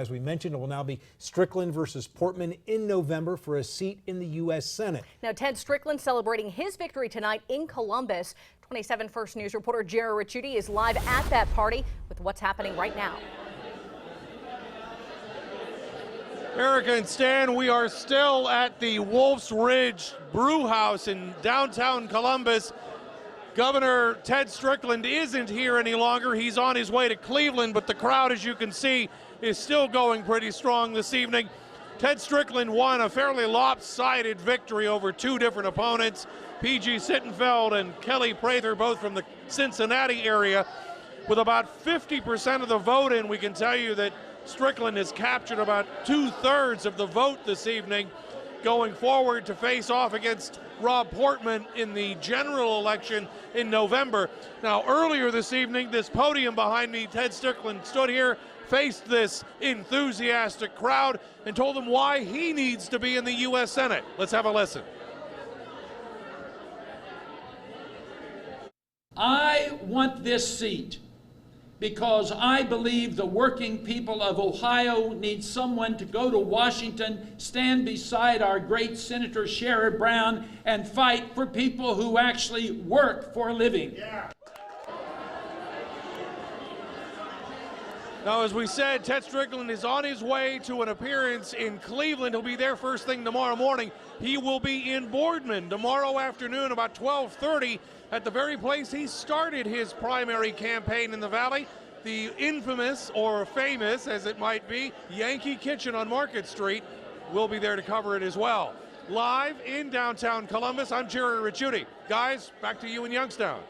As we mentioned, it will now be Strickland versus Portman in November for a seat in the U.S. Senate. Now, Ted Strickland celebrating his victory tonight in Columbus. 27 First News reporter Jerry Ricciuti is live at that party with what's happening right now. Erica and Stan, we are still at the Wolf's Ridge Brew House in downtown Columbus. Governor Ted Strickland isn't here any longer. He's on his way to Cleveland, but the crowd, as you can see, is still going pretty strong this evening. Ted Strickland won a fairly lopsided victory over two different opponents, P.G. Sittenfeld and Kelly Prather, both from the Cincinnati area. With about 50% of the vote in, we can tell you that Strickland has captured about 2/3 of the vote this evening, going forward to face off against Rob Portman in the general election in November. Now, earlier this evening, this podium behind me, Ted Strickland stood here, faced this enthusiastic crowd, and told them why he needs to be in the U.S. Senate. Let's have a listen. I want this seat because I believe the working people of Ohio need someone to go to Washington, stand beside our great Senator Sherrod Brown, and fight for people who actually work for a living. Yeah. Now, as we said, Ted Strickland is on his way to an appearance in Cleveland. He'll be there first thing tomorrow morning. He will be in Boardman tomorrow afternoon about 12:30 at the very place he started his primary campaign in the Valley, the infamous, or famous as it might be, Yankee Kitchen on Market Street. We'll be there to cover it as well. Live in downtown Columbus, I'm Jerry Ricciuti. Guys, back to you in Youngstown.